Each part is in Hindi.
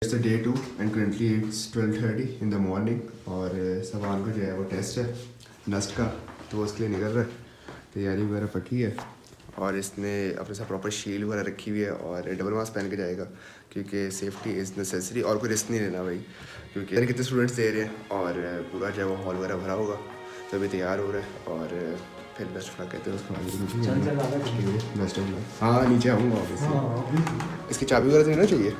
It's the day 2 and currently it's 12:30 in the morning और सवान को जो है वो टेस्ट है नस्ट का, तो उसके लिए निकल रहा है। तैयारी वगैरह पकी है और इसने अपने साथ प्रॉपर शील्ड वगैरह रखी हुई है और डबल मास्क पहन के जाएगा क्योंकि सेफ्टी इज़ नेसेसरी और कोई रिस्क नहीं लेना भाई, क्योंकि कितने स्टूडेंट्स दे रहे हैं और पूरा जो है वो हॉल वगैरह भरा होगा, तो अभी तैयार हो रहा है और फिर बेस्ट फ्लॉग कहते हैं उसको। Best of. हाँ नीचे आऊँगा ऑब्वियसली। इसकी चाबी वगैरह देना चाहिए।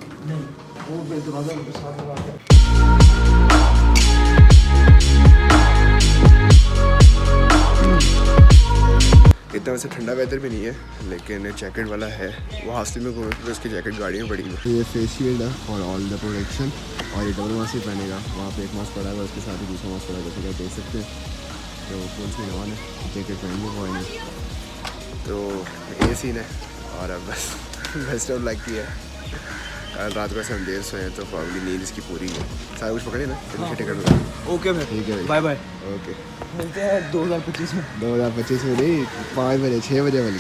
इतना वैसे ठंडा वेदर भी नहीं है, लेकिन जैकेट वाला है। वो हॉस्टल में घूमे तो उसकी जैकेट गाड़ी में पड़ी है। तो ये फेस शील्ड है और ऑल द प्रोटेक्शन, और ये डबल मास्क ही पहनेगा। वहाँ पे एक मास्क पड़ा है, उसके साथ ही दूसरा मास्क पड़ा है, जैसे कि आप देख सकते हैं। तो फुल से जवान है, जैकेट पहन ली हुआ है। तो ये सीन है और अब बस बेस्ट ऑफ लक किया है। कल रात को ऐसे हम देर सोए तो प्रॉब्लम नींद इसकी पूरी है। सारा कुछ पकड़े ना, टिकट ओके भाई, ठीक है, बाय बाय। ओके, मिलते हैं 2025 में। 2025 में नहीं, 5 बजे 6 बजे वाली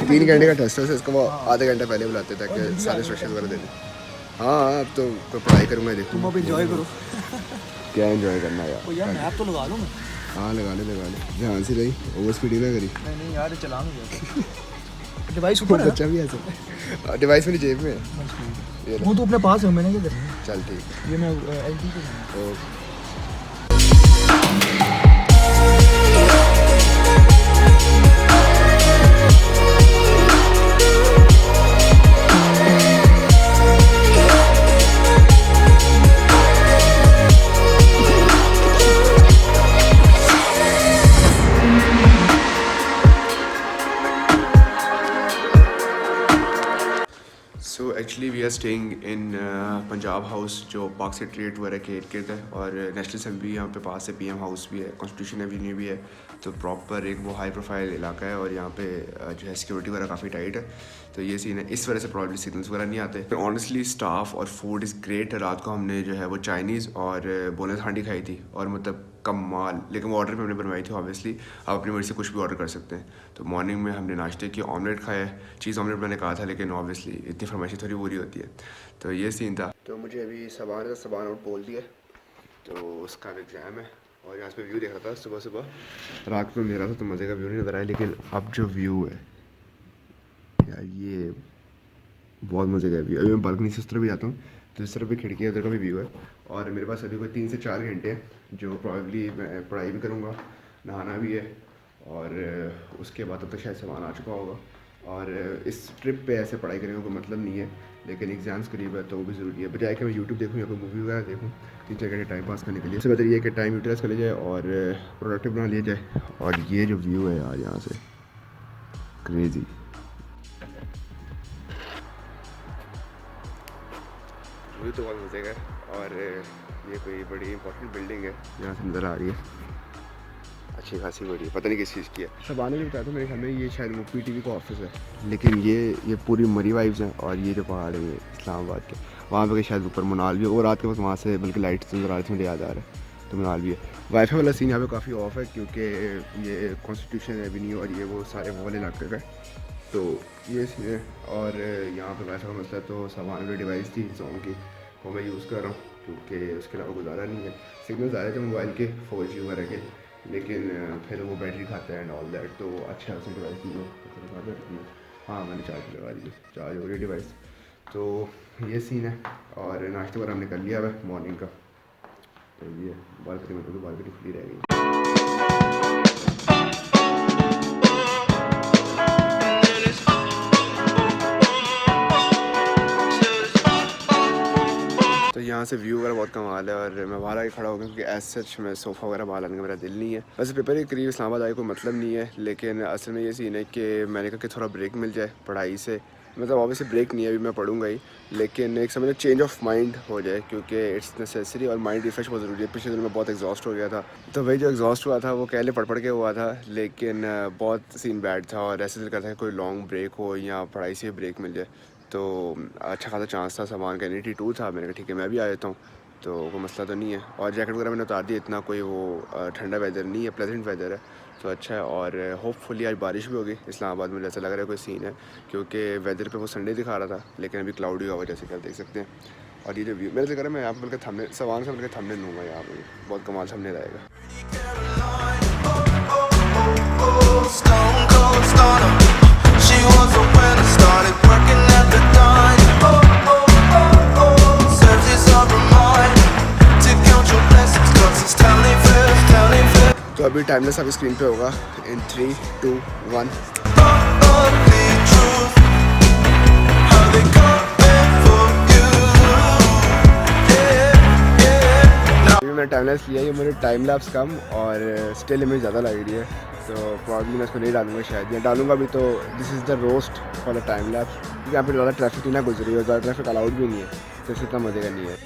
3 घंटे का टेस्ट है, इसको वो आधे घंटे पहले बुलाते ताकि सारे इंस्ट्रक्शन वगैरह दे दें। हाँ अब तो कोई पढ़ाई करूँगा, देखूँ तुम अब एंजॉय करो। क्या एंजॉय करना है ओ यार मैप तो लगा लूँ मैं। हाँ लगा ले ध्यान से रही, ओवर स्पीडिंग ना करी। नहीं यार चला लूँगा। डिवाइस ऊपर है, बच्चा भी ऐसा डिवाइस मेरी जेब में है। वो तो अपने पास है, मैंने क्या करना है। चल ठीक है, ये मैं एलटी पे हूँ। Okay. So actually we are staying in Punjab house, जो पार्क सेक्रेटरीट वगैरह के इर्द है, और नेशनल असेंबली यहाँ पे पास है, पीएम हाउस भी है, कॉन्स्टिट्यूशन एवेन्यू भी है। तो प्रॉपर एक वो हाई प्रोफाइल इलाका है और यहाँ पे जो है सिक्योरिटी वगैरह काफ़ी टाइट है। तो ये सीन है, इस वजह से प्रॉब्लम सिग्नल्स वगैरह नहीं आते। ऑनेस्टली स्टाफ और फूड इज़ ग्रेट। रात को हमने जो है वो चाइनीज़ और बोनस हांडी खाई थी और मतलब कमाल, लेकिन वो ऑर्डर पे हमने बनवाई थी। ऑब्वियसली आप अपनी मर्ज़ी से कुछ भी ऑर्डर कर सकते हैं। तो मॉर्निंग में हमने नाश्ते की ऑमलेट खाया है, चीज़ ऑमलेट मैंने कहा था, लेकिन ऑब्वियसली इतनी फरमाइशी थोड़ी पूरी होती है। तो ये सीन था। तो मुझे अभी सबान आउट बोल दिया, तो उसका एग्ज़ाम है और यहाँ पे व्यू देख रहा था सुबह सुबह। रात को मेरा था तो मज़े का व्यू नहीं नज़र आया, लेकिन अब जो व्यू है यार ये बहुत मज़े का व्यू। अभी मैं बालकनी से उस तरफ भी जाता हूँ तो इस तरफ भी खिड़की है, उधर का भी व्यू है। और मेरे पास अभी कोई 3 से 4 घंटे हैं जो प्रॉब्ली मैं पढ़ाई भी करूँगा, नहाना भी है, और उसके बाद तब तक शायद सामान आ चुका होगा। और इस ट्रिप पे ऐसे पढ़ाई करने का कोई मतलब नहीं है, लेकिन एग्ज़ाम्स करीब है तो वो भी ज़रूरी है। बजाय कि मैं यूट्यूब देखूँ या कोई मूवी वगैरह देखूँ 3-4 घंटे टाइम पास करने के लिए, इससे बेहतर ये है कि टाइम यूटिलाइज़ कर लिया जाए और प्रोडक्टिव बना लिया जाए। और ये जो व्यू है यार यहाँ से क्रेज़ी, व्यू तो बहुत मज़े का है। और ये कोई बड़ी इंपॉर्टेंट बिल्डिंग है यहाँ से नज़र आ रही है, अच्छी खासी बड़ी है, पता नहीं किस चीज़ की है। सब आने भी बताया था, मेरे ख्याल में ये शायद मुफ्ती टीवी का ऑफिस है, लेकिन ये पूरी मरी वाइब्स हैं। और ये जो पहाड़ है ये इस्लामाबाद के, वहाँ पे शायद ऊपर मनाल भी है, और रात के वक्त वहाँ से बल्कि लाइट्स नज़र आ रही थी, मुझे याद आ रहा है। तो मनाल भी है। वाईफाई वाला सीन यहाँ पे काफ़ी ऑफ है क्योंकि ये कॉन्स्टिट्यूशन एवेन्यू और ये वो सारे वो वाले इलाके का, तो ये सीन है। और यहाँ पर वाईफाई का मसला, तो सामान वाली डिवाइस थी जोन की, वो मैं यूज़ कर रहा हूँ क्योंकि उसके अलावा गुजारा नहीं है। सिग्नल्स आ रहे थे मोबाइल के 4G वगैरह के, लेकिन फिर वो बैटरी खाता है एंड ऑल दैट, तो अच्छा है उसकी डिवाइस की जो। हाँ मैंने चार्ज लगा दी, चार्ज हो रही डिवाइस। तो ये सीन है। और नाश्ते वगैरह हमने कर लिया है मॉर्निंग का, तो ये बालकनी में, तो बालकनी खुली रह गई। तो यहाँ से व्यू वगैरह बहुत कमाल है और मैं बाहर आके खड़ा हो गया क्योंकि एज सच में सोफ़ा वगैरह बाहर लाने का मेरा दिल नहीं है। वैसे पेपर के करीब इस्लामाबाद आए कोई मतलब नहीं है, लेकिन असल में ये सीन है कि मैंने कहा कि थोड़ा ब्रेक मिल जाए पढ़ाई से। मतलब ऑब्वियसली ब्रेक नहीं है, अभी मैं पढ़ूंगा ही, लेकिन एक समय चेंज ऑफ माइंड हो जाए क्योंकि इट्स नेसेसरी और माइंड रिफ्रेश बहुत ज़रूरी है। पिछले दिन में बहुत एग्जॉस्ट हो गया था, तो वही जो एग्जॉस्ट हुआ था वो कहले पढ़ के हुआ था, लेकिन बहुत सीन बैड था और ऐसे दिल करता है कोई लॉन्ग ब्रेक हो या पढ़ाई से ब्रेक मिल जाए। तो अच्छा खासा चांस था, सामान का NET2 था, मैंने कहा ठीक है मैं भी आ जाता हूँ, तो कोई मसला तो नहीं है। और जैकेट वगैरह मैंने उतार दी, इतना कोई वो ठंडा वेदर नहीं है, प्लेजेंट वेदर है, तो अच्छा है। और होपफुली आज बारिश भी होगी इस्लामाबाद में, जैसा लग रहा है कोई सीन है, क्योंकि वेदर पे वो संडे दिखा रहा था, लेकिन अभी क्लाउडी हुआ, जैसे कि आप देख सकते हैं। और ये जो व्यू मेरे से करें मैं यहाँ पर मिलकर थमने सवान से मिलकर थमने लूँगा यहाँ पर बहुत कमाल थमने रहेगा। तो अभी टाइमलेस अभी स्क्रीन पे होगा इन 3, 2, 1। मैंने टाइमलेस लिया है, मुझे टाइम लैप्स कम और स्टिल इमेज ज़्यादा लग रही है, तो प्रॉब्लम मैं इसको नहीं डालूंगा शायद, या डालूंगा भी तो this is the roast for the time lapse, क्योंकि यहाँ पे ज़्यादा ट्रैफिक ना गुजरी है, ज़्यादा ट्रैफिक अलाउड भी नहीं है, तो इससे इतना मज़े का नहीं है।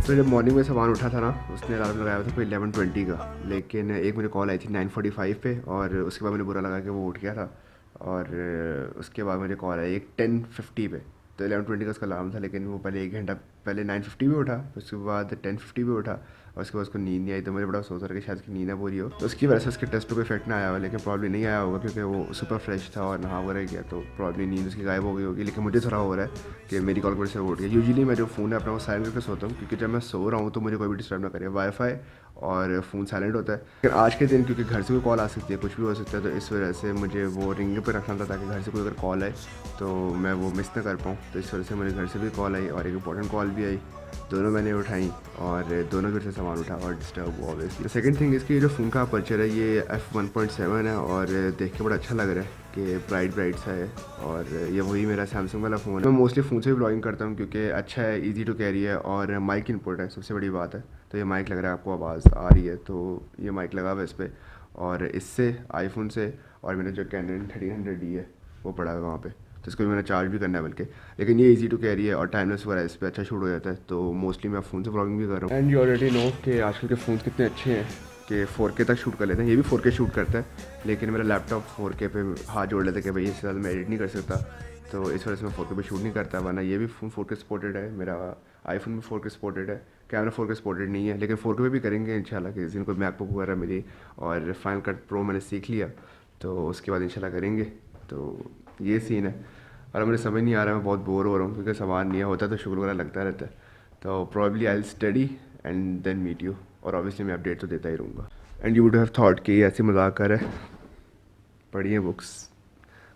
तो जब मॉर्निंग में सामान उठा था ना, उसने अलार्म लगाया हुआ था कोई 11:20 का, लेकिन एक मुझे कॉल आई थी 9:45 पे, और उसके बाद मुझे बुरा लगा कि वो उठ गया था, और उसके बाद मुझे कॉल आई एक 10:50 पे। तो 11:20 का उसका अलार्म था, लेकिन वो पहले 1 घंटा पहले 9:50 पे उठा, उसके बाद 10:50 पे उठा, और उसके बाद उसको नींद नहीं आई, तो मुझे बड़ा अफसोस रहा कि शायद उसकी नींद ना पूरी हो, तो उसकी वजह से उसके टेस्ट पे कोई इफेक्ट ना आया हो, लेकिन प्रॉब्लम नहीं आया होगा क्योंकि वो सुपर फ्रेश था और नहा वगैरह गया, तो प्रॉब्लम नींद उसकी गायब हो गई होगी। लेकिन मुझे थोड़ा हो रहा है कि मेरी कॉल पर से उठ गया। यूजुअली मैं जो फ़ोन है अपना वो साइलेंट करके सोता हूँ, क्योंकि जब मैं सो रहा हूँ तो मुझे कोई भी डिस्टर्ब ना करे, वाईफाई और फ़ोन साइलेंट होता है। लेकिन आज के दिन क्योंकि घर से कोई कॉल आ सकती है, कुछ भी हो सकता है, तो इस वजह से मुझे वो रिंग पे रखना था, ताकि घर से कोई अगर कॉल आए तो मैं वो मिस ना कर पाऊँ। तो इस वजह से मुझे घर से भी कॉल आई और एक इंपॉर्टेंट कॉल भी आई, दोनों मैंने उठाई और दोनों घर से सामान उठा और डिस्टर्ब हुआ ऑब्वियसली। सेकंड थिंग इसकी जो फ़ोन का अपर्चर है ये f1.7 है, और देख के बड़ा अच्छा लग रहा है कि ब्राइट सा है, और ये वही मेरा सैमसंग वाला फ़ोन है। मैं मोस्टली फ़ोन से भी ब्लॉगिंग करता हूँ क्योंकि अच्छा है, ईजी टू कैरी है, और माइक इनपुट है, सबसे बड़ी बात है। तो ये माइक लग रहा है, आपको आवाज़ आ रही है, तो ये माइक लगा हुआ है इस पर, और इससे आईफोन से और मेरा जो कैनन 1300D है वो पड़ा है वहाँ पे, तो इसको भी मैंने चार्ज भी करना है बल्कि। लेकिन ये इजी टू कैरी है और टाइमलेस वगैरह इस पर अच्छा शूट हो जाता है, तो मोस्टली मैं फ़ोन से ब्लॉगिंग भी कर रहा हूँ। एंड यू ऑलरेडी नो कि आजकल के फ़ोन कितने अच्छे हैं कि 4K तक शूट कर लेते हैं। ये भी 4K शूट करता है, लेकिन मेरा लैपटॉप 4K पे हाथ जोड़ लेता है कि भाई इससे ज़्यादा मैं एडिट नहीं कर सकता, तो इस वजह से मैं 4K पे शूट नहीं करता। वरना ये भी फ़ोन 4K सपोर्टेड है, मेरा आईफोन भी 4K सपोर्टेड है, कैमरा 4K सपोर्टेड नहीं है, लेकिन 4K पे भी करेंगे इंशाल्लाह, कि जिनको मैकबुक वगैरह मिली और फाइनल कट प्रो मैंने सीख लिया, तो उसके बाद इंशाल्लाह करेंगे। तो ये सीन है, और मुझे समझ नहीं आ रहा है, मैं बहुत बोर हो रहा हूँ क्योंकि सामान नहीं होता तो शुगर वगैरह लगता रहता है। तो probably I will study and then meet you, और ऑब्वियसली मैं अपडेट तो देता ही रहूँगा। And you would have thought कि ऐसे मजाक कर है, पढ़िए बुक्स,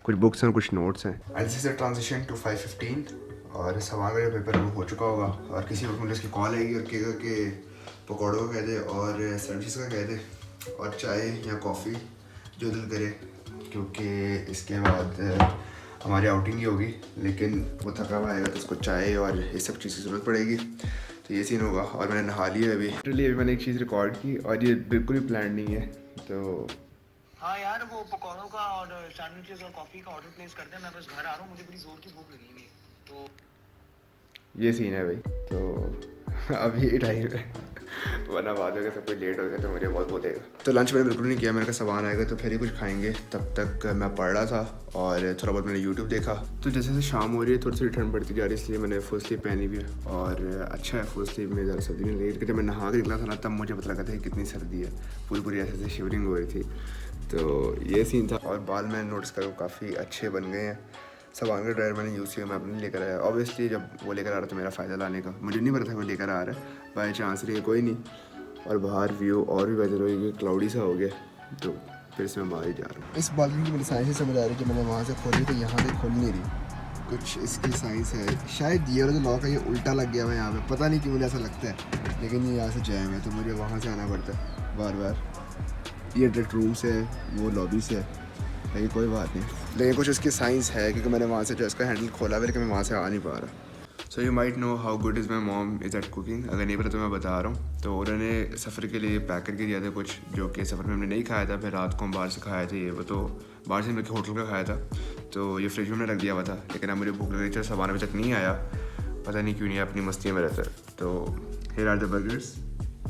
कुछ बुक्स हैं कुछ नोट्स हैं। And this is a transition to 5:15, और सामान मेरा पेपर हो चुका होगा, और किसी वक्त मुझे इसकी कॉल आएगी और कहेगा कि पकौड़ों का कह दे और सैंडविच का कह दे और चाय या कॉफ़ी जो दिल करे, क्योंकि इसके बाद हमारी आउटिंग ही होगी। लेकिन वो थका हुआ आएगा तो उसको चाय और ये सब चीज़ की ज़रूरत पड़ेगी, तो ये सीन होगा। और मैंने नहा लिया अभी, लिटरली अभी मैंने एक चीज़ रिकॉर्ड की और ये बिल्कुल भी प्लान नहीं है। तो हाँ यार, वो पकौड़ों का और सैंडविचेस और कॉफ़ी का ऑर्डर प्लेस करते हैं, मैं बस घर आ रहा हूँ, मुझे बड़ी ज़ोर की भूख लगी हुई है, तो ये सीन है भाई। तो अभी टाइम है, वरना बाद में सब कुछ लेट हो गया तो मुझे बहुत बोलेगा। तो लंच मैंने बिल्कुल नहीं किया, मैंने कहा सामान आएगा तो फिर ही कुछ खाएंगे। तब तक मैं पढ़ रहा था और थोड़ा बहुत मैंने यूट्यूब देखा। तो जैसे जैसे शाम हो रही है थोड़ी सी ठंड पड़ती जा रही है, इसलिए मैंने फुल स्लीव पहनी भी है, और अच्छा है फुल स्लीव में, ज़्यादा सर्दी नहीं लगी। लेकिन जब मैं नहा के निकला था ना, तब मुझे पता लगा था कि कितनी सर्दी है, पूरी पूरी ऐसे ऐसे शिवरिंग हो रही थी। तो ये सीन था। और बाल मैंने नोटिस करूँ काफ़ी अच्छे बन गए हैं। सामान का ड्रायर मैंने यूज़ किया, मैं अपने लेकर आया। ऑब्वियसली जब वो लेकर आ रहा था मेरा फ़ायदा लाने का, मुझे नहीं पता था वो लेकर आ रहा है, बाई चांस रही कोई नहीं। और बाहर व्यू और भी बेहतर हो गया, क्लाउडी सा हो गया, तो फिर से मैं बाहर ही जा रहा हूँ। इस बालकनी की मुझे साइंस ही समझ आ रही है कि मैंने वहाँ से खोली तो यहाँ से खोल नहीं रही, कुछ इसकी साइंस है शायद। ये वाला जो लॉक है ये उल्टा लग गया हुआ है यहाँ पे, पता नहीं क्यों मुझे ऐसा लगता है, लेकिन ये यहाँ से जैम है तो मुझे वहाँ से आना पड़ता है बार बार। ये डायरेक्ट रूम से है, वो लॉबी से है, लेकिन कोई बात नहीं। लेकिन कुछ उसकी साइंस है क्योंकि मैंने वहाँ से जो इसका हैंडल खोला है, लेकिन मैं वहाँ से आ नहीं पा रहा। So you might know how good is my mom is at cooking. अगर नहीं पता तो मैं बता रहा हूँ। तो उन्होंने सफ़र के लिए पैक करके दिया था कुछ, जो कि सफ़र में हमने नहीं खाया था, फिर रात को हम बाहर से खाया था। ये वो तो बाहर से हमने होटल का खाया था, तो ये फ्रिज में हमने रख दिया हुआ था। लेकिन अब मुझे भूख लग रही थी, सामान अभी तक नहीं आया, पता नहीं क्यों नहीं, अपनी मस्ती में रहता है। तो हियर आर द बर्गर्स,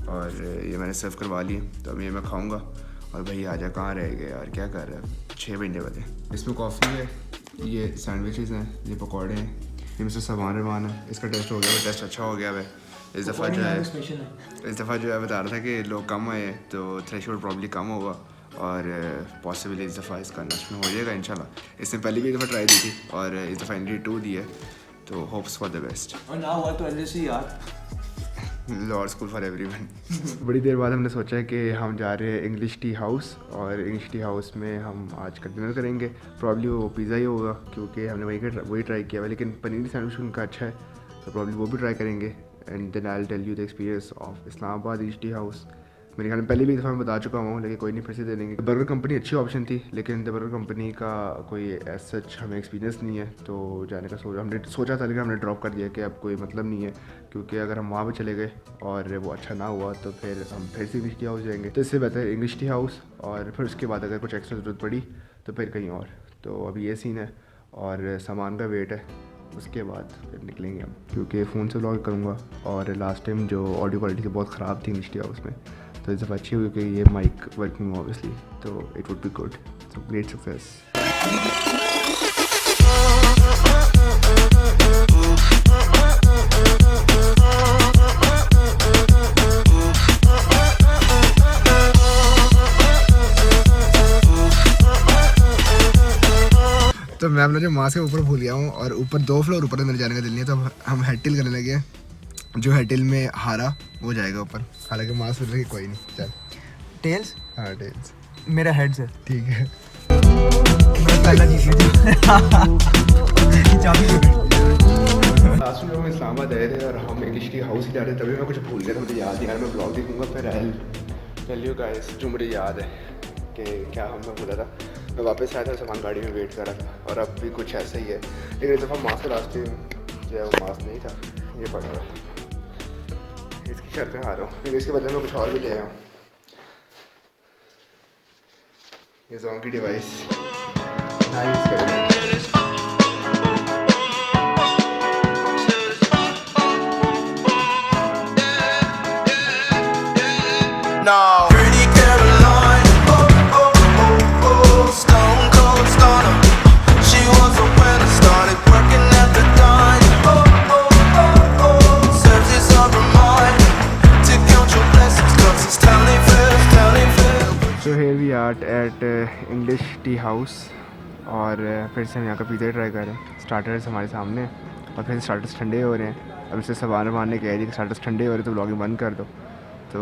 और ये मैंने सर्व करवा लिए, तो अब ये मैं खाऊँगा। और भाई आजा, कहाँ रह गए यार, क्या कर रहा है, 6 बजने वाले। इसमें कॉफ़ी है, ये सैंडविचेस हैं, ये पकौड़े हैं, ये मुझसे सामान रवान है। इसका टेस्ट हो गया है, टेस्ट अच्छा हो गया है। इस दफ़ा जो है बता रहा था कि लोग कम आए हैं तो थ्रेशोल्ड प्रॉब्ली कम होगा, और पॉसिबली इस दफ़ा इसका नश में हो जाएगा इंशाल्लाह। इसने पहले भी एक दफ़ा ट्राई दी थी और इस दफ़ा इनली 2 दी है, तो होप्स फॉर द बेस्ट। और ना हुआ तो एलएसी यार, लॉ स्कूल फॉर एवरीवन। बड़ी देर बाद हमने सोचा है कि हम जा रहे हैं इंग्लिश टी हाउस, और इंग्लिश टी हाउस में हम आज का डिनर करेंगे। प्रॉब्ली वो पिज़्ज़ा ही होगा क्योंकि हमने वही ट्राई किया हुआ, लेकिन पनीर सैंडविच उनका अच्छा है, तो प्रॉब्ली वो भी ट्राई करेंगे। And then I will tell you the experience of Islamabad English tea house. मेरे ख्याल में पहले भी एक दफ़ा मैं बता चुका हूँ, लेकिन कोई नहीं, फिर से दे देंगे। बर्गर कंपनी अच्छी ऑप्शन थी, लेकिन द बर्गर कंपनी का कोई एज सच हमें एक्सपीरियंस नहीं है, तो जाने का हमने सोचा था, लेकिन हमने ड्रॉप कर दिया कि अब कोई मतलब नहीं है, क्योंकि अगर हम वहाँ पे चले गए और वो अच्छा ना हुआ तो फिर हम फिर से इंग्लिश टी हाउस जाएंगे। तो इससे बेहतर इंग्लिश टी हाउस, और फिर उसके बाद अगर कुछ एक्स्ट्रा ज़रूरत पड़ी तो फिर कहीं और। तो अभी ये सीन है और सामान का वेट है, उसके बाद फिर निकलेंगे हम, क्योंकि फ़ोन से व्लॉग करूँगा। और लास्ट टाइम जो ऑडियो क्वालिटी थी बहुत ख़राब थी इंग्लिश टी हाउस में, तो इस दफ़ा अच्छी हुई कि ये माइक वर्किंग ऑब्वियसली, तो it would be good, so great success. तो मैं अपना जो मास्क के ऊपर भूल गया हूँ, और ऊपर 2 फ्लोर ऊपर मेरे जाने का दिल नहीं है, तो हम हेड टिल करने लगे। जो हेड में हारा वो जाएगा ऊपर, हालांकि मास्क लगे कोई नहीं। चल टेल्स, हाँ टेल्स, मेरा हेड्स है, ठीक है। मैं पहला जीत लिया। लास्ट में हम इस्लामाबाद आए थे और हम इंग्लिश टी हाउस ही जा रहे थे, तभी मैं कुछ भूल गया था, मुझे याद नहीं आ रहा। मैं ब्लॉग देखूंगा फिर आई टेल यू गाइस जो मुझे याद है कि क्या हमने भूला था। मैं वापस आया था, सामान गाड़ी में वेट कर रहा था, और अब भी कुछ ऐसा ही है, लेकिन इस दफ़ा मास्क रास्ते जो है वो मास्क नहीं था, ये पड़ा हुआ था। इसकी शर्त में आ रहा हूँ, लेकिन इसके बदले में कुछ और भी ले आया हूँ। ये जोंग की device No. Pretty Caroline, oh, oh, oh, oh, stone cold stunner. She was a winner, started working at the dine. Oh, oh, oh, oh, serves this on her mind. To count your blessings, 'cause it's telling fast, telling fast. So here we are at English tea house, और फिर से हम यहाँ का पिज़्ज़ा ट्राई कर रहे हैं। स्टार्टर्स हमारे सामने हैं, और फिर स्टार्टर्स ठंडे हो रहे हैं। अब इससे सवार मारने कह रही कि स्टार्टर्स ठंडे हो रहे तो व्लॉगिंग बंद कर दो, तो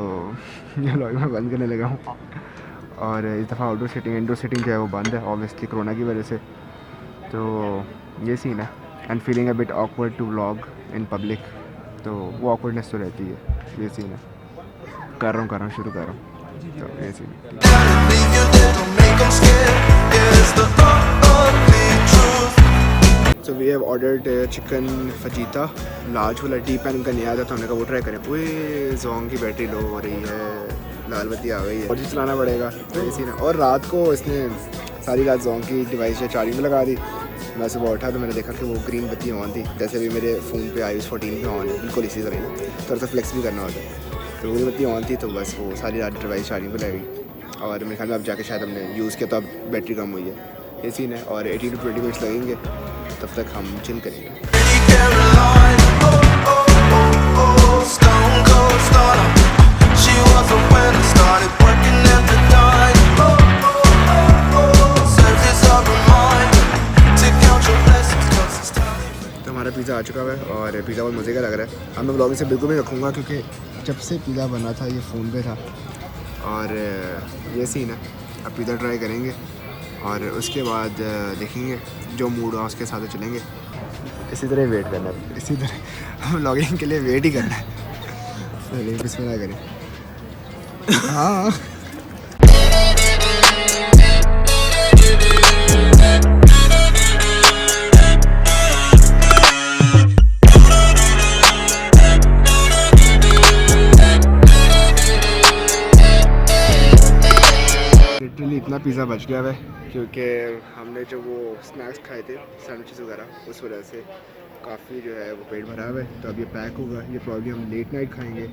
ये व्लॉगिंग मैं बंद करने लगा हूँ। और इस दफ़ा आउटडोर सीटिंग, इंडोर सीटिंग जो है वो बंद है ऑब्वियसली कोरोना की वजह से, तो ये सीन है। And feeling a bit awkward to vlog in public, तो वो ऑकवर्डनेस तो रहती है, ये सीन है। कर रहा हूँ शुरू कर रहा हूँ, तो ये सीन है। Leave you there, don't make 'em scared. Yeah, it's the ugly truth. So we have ordered chicken fajita large वाला, टी पैन का नहीं आया था, तो हमने कहा वो ट्राई करें। पूरे जोंग की बैटरी लो हो रही है, लाल बत्ती आ गई है, और जी चलाना पड़ेगा, तो ये सीन है। और रात को इसने सारी रात जोंग की डिवाइस चार्जिंग में लगा दी। मैं सुबह उठा तो मैंने देखा कि वो ग्रीन बत्ती ऑन थी, जैसे भी मेरे फ़ोन पे iOS 14 पे ऑन है, बिल्कुल इसी तरह ना, थोड़ा सा फ्लेक्स भी करना होता है। तो वो बत्ती ऑन थी, तो बस वो सारी रात डिवाइस चार्जिंग पे लगेगी, और मेरे ख्याल में अब जाके शायद हमने यूज़ किया तो अब बैटरी कम हुई है, ये सीन है। और 18 to 20 मिनट्स लगेंगे, तब तक हम चिल करेंगे। Pretty Caroline, oh, oh, oh, oh, stone cold stunner. She was a winner, started working at the dine. Oh, oh, oh, oh, serves this on her mind. To count your blessings, 'cause it's time. तो हमारा पिज़्ज़ा आ चुका है, और पिज़्ज़ा बहुत मज़े का लग रहा है। अब मैं ब्लॉगिंग से बिल्कुल नहीं रखूँगा, क्योंकि जब से पिज़्ज़ा बना था ये फ़ोन पे था, और ये सीन है। अब पिज़्ज़ा ट्राई करेंगे, और उसके बाद देखेंगे जो मूड हुआ उसके साथ चलेंगे। इसी तरह वेट करना है, इसी तरह हम व्लॉगिंग के लिए वेट ही करना है। चलिए बिस्मिल्लाह करें। हाँ लिटरली इतना पिज़्ज़ा बच गया है, क्योंकि हमने जो वो स्नैक्स खाए थे सैंडविचेस वगैरह, उस वजह से काफ़ी जो है वो पेट भरा हुआ है। तो अब ये पैक होगा, ये प्रॉब्लम हम लेट नाइट खाएंगे।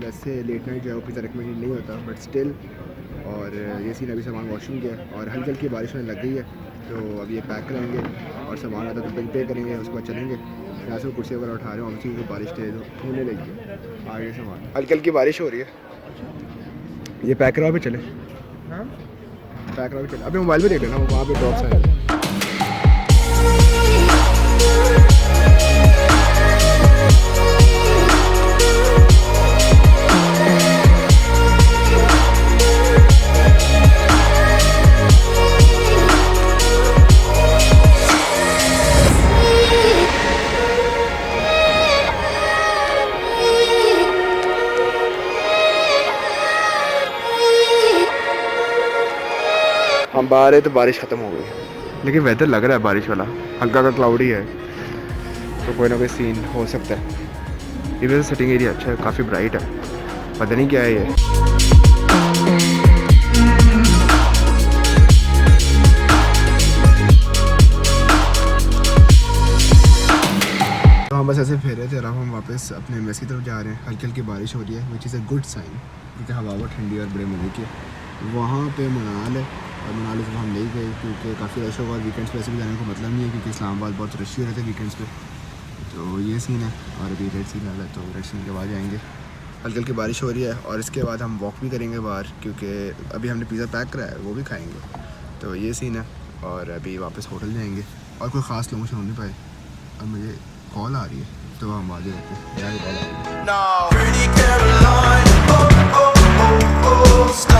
वैसे लेट नाइट जो है वो पिज़्ज़ा रिकमेंडेड नहीं होता, बट स्टिल। और ये सीन अभी सामान वॉशिंग किया, और हल्की हल्की बारिश होने लग गई है, तो अब ये पैक करेंगे और सामान आता तो बिल पे करेंगे, उसके बाद चलेंगे। यहाँ से कुर्सी वगैरह उठा रहे हो, हम को बारिश तेज होने लगी है, आगे सामान हल्की हल्की बारिश हो रही है। ये पैक करवा भी चले, हाँ पैक करवा भी चले। अभी मोबाइल भी देख लेना, वहाँ पे ड्रॉप्स आए। हम बाहर है तो बारिश ख़त्म हो गई, लेकिन वेदर लग रहा है बारिश वाला, हल्का का क्लाउडी है, तो कोई ना कोई सीन हो सकता है। ये वैसे सिटिंग एरिया अच्छा है, काफ़ी ब्राइट है, पता नहीं क्या है ये। तो हम बस ऐसे फेर रहे थे और अब हम वापस अपने मेस की तरफ जा रहे हैं। हल्की हल्की बारिश हो रही है, which is a good sign, क्योंकि हवा बहुत ठंडी और बड़े मज़े की है। वहाँ पे मनाल है और मनाल से हम नहीं गए क्योंकि काफ़ी रश होगा, वीकेंड्स पे ऐसे भी जाने को मतलब नहीं है क्योंकि इस्लामाबाद बहुत रश रहते हैं वीकेंड्स पे। तो ये सीन है और अभी रेड सीन है, तो रेड सीन के बाद जाएंगे। हल्की हल्की बारिश हो रही है और इसके बाद हम वॉक भी करेंगे बाहर, क्योंकि अभी हमने पिज़्ज़ा पैक कराया है, वो भी खाएँगे। तो ये सीन है और अभी वापस होटल जाएंगे और कोई ख़ास लोगों से हो नहीं पाए और मुझे कॉल आ रही है, तो हम आगे रहते हैं। यार कॉल आ रही है। No, pretty Caroline. Oh, oh, oh, oh.